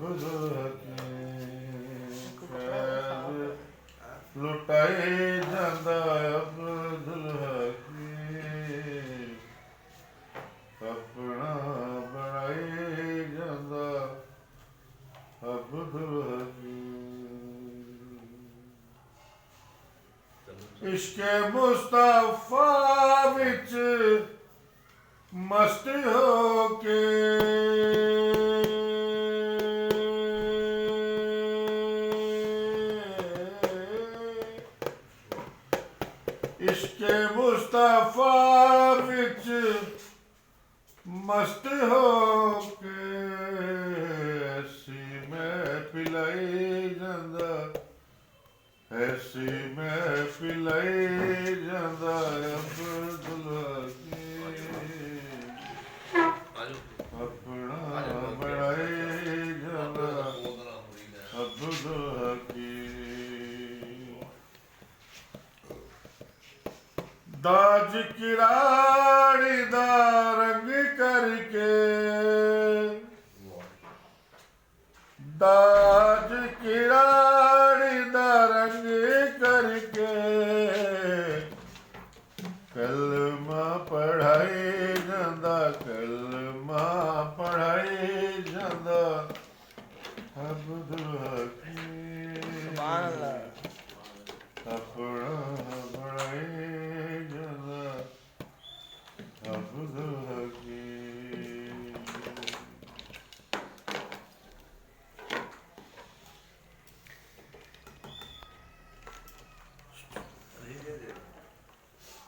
ਅਬਦੁਲ ਹਕੀਮ ਫੈਜ਼ ਲੁਟਾਏ ਜਾਂਦਾ ਅਬਦੁਲ ਹਕੀਮ ਆਪਣਾ ਬਣਾਏ ਜਾਂਦਾ ਅਬਦੁਲ ਹਕੀਮ ਇਸ਼ਕੇ ਮੁਸਤਫਾ ਵਿੱਚ ਮਸਤ ਹੋ ਕੇ ਇਸ਼ਕੇ ਮੁਸਤਫਾ ਵਿੱਚ ਮਸਤ ਹੋ ਕੇ ਐਸੀ ਮੈਂ ਪਿਲਾਈ ਜਾਂਦਾ ਐਸੀ ਮੈਂ ਪਿਲਾਈ ਜਾਂਦਾ ਅਬਦੁਲ ਹਕੀਮ ਆਪਣਾ ਬਣਾਏ ਜਾਂਦਾ ਅਬਦੁਲ ਹਕੀਮ ਦਾਜ ਕਿਰਾੜੀ ਦਾ ਰੰਗ ਕਰਕੇ ਦਾਜ ਕਿਰਾੜੀ ਦਾ ਰੰਗ ਕਰਕੇ ਕਲਮਾ ਪੜ੍ਹਾਏ ਜਾਂਦਾ ਕਲਮਾ ਪੜ੍ਹਾਏ ਜਾਂਦਾ ਅਬਦੁਲ ਹਕੀਮ ਸੁਭਾਨ ਅੱਲਾਹ ਆਪਣਾ ਬਣਾਏ ਜਾਂਦਾ ਅਬਦੁਲ ਹਕੀਮ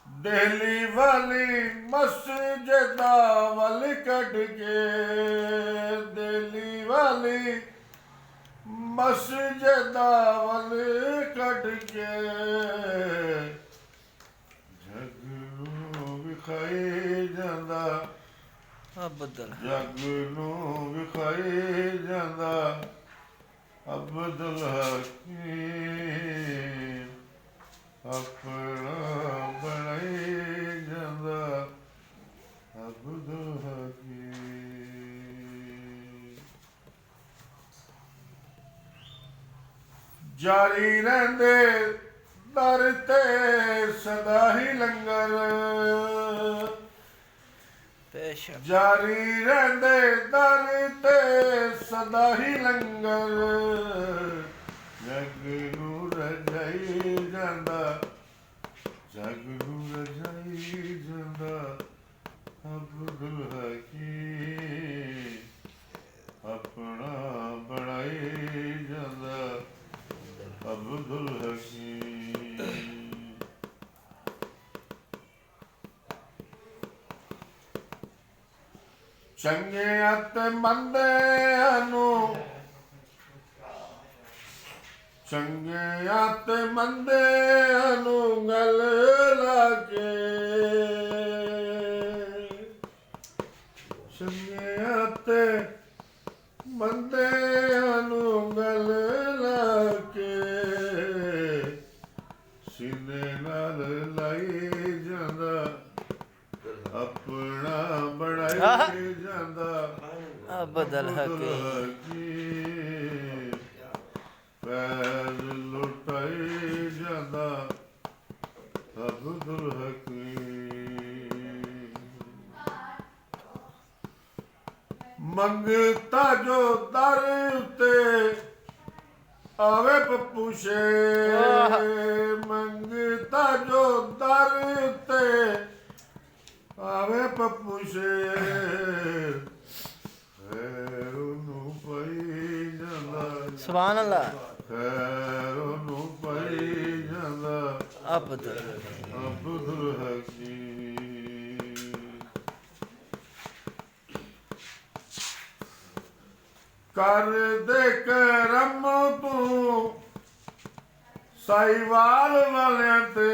ਦਿੱਲੀ ਵਾਲੀ ਮਸਜਿਦਾਂ ਵੱਲ ਕੱਢ ਕੇ ਦਿੱਲੀ ਵਾਲੀ ਮਸਜਿਦਾਂ ਵੱਲ ਕੱਢ ਕੇ ਜਗ ਨੂੰ ਵਿਖਾਈ ਜਾਂਦਾ ਅਬਦੁਲ ਜਗ ਨੂੰ ਵਿਖਾਈ ਜਾਂਦਾ ਅਬਦੁਲ ਹਕੀਮ ਆਪਣਾ ਬਣਾਈ ਜਾਂਦਾ ਅਬਦੁਲ ਹਕੀਮ ਜਾਰੀ ਰਹਿੰਦੇ ਦਰ ਤੇ ਸਦਾ ਹੀ ਲੰਗਰ ਬੇਸ਼ੱਕ ਜਾਰੀ ਰਹਿੰਦੇ ਦਰ ਤੇ ਸਦਾ ਹੀ ਲੰਗਰ ਜਗ ਨੂੰ ਰਜਾਈ ਜਾਂਦਾ ਜਗ ਨੂੰ ਰਜਾਈ ਜਾਂਦਾ ਅਬਦੁਲ ਹਕੀਮ ਆਪਣਾ ਬਣਾਈ ਜਾਂਦਾ ਅਬਦੁਲ ਹਕੀਮ ਚੰਗੇ ਅਤੇ ਮੰਦਿਆਂ ਨੂੰ ਚੰਗੇ ਅਤੇ ਮੰਦਿਆਂ ਨੂੰ ਗਲ ਲਾ ਕੇ ਚੰਗੇ ਅਤੇ ਮੰਦਿਆਂ ਨੂੰ ਗਲ ਲਾ ਕੇ ਸੀਨੇ ਨਾਲ ਲਾਈ ਜਾਂਦਾ ਆਪਣਾ ਬਣਾਈ ਜਾਂਦਾ ਅਬਦੁਲ ਹਕੀਮ ਫੈਜ਼ ਲੁਟਾਈ ਜਾਂਦਾ ਅਬਦੁਲ ਹਕੀਮ ਮੰਗਤਾ ਜੋ ਦਰ ਉੱਤੇ ਆਵੇ ਪੱਪੂ ਸ਼ੇਰ ਮੰਗਤਾ ਜੋ ਦਰ ਉੱਤੇ ਆਵੇ ਪੱਪੂ ਸ਼ੇਰ ਖੈਰ ਨੂੰ ਪਈ ਜਾਂਦਾ ਸੁਭਾਨ ਅੱਲਾਹ ਖੈਰ ਨੂੰ ਪਈ ਜਾਂਦਾ ਅਬਦੁਲ ਹਕੀਮ ਕਰ ਦੇ ਕਰਮ ਤੂੰ ਸਾਈਵਾਲ ਵਾਲਿਆਂ ਤੇ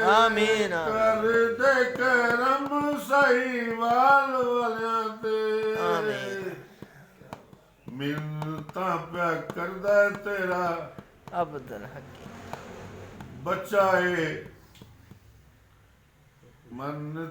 ਆਮੀਨ ਕਰ ਦੇ ਕਰਮ ਸਾਈਵਾਲ ਵਾਲਿਆਂ ਤੇ ਆਮੀਨ ਮਿੰਨਤਾਂ ਪਿਆ ਕਰਦਾ ਤੇਰਾ ਅਬਦੁਲ ਹਕੀਮ ਬੱਚਾ ਏ ਮਨ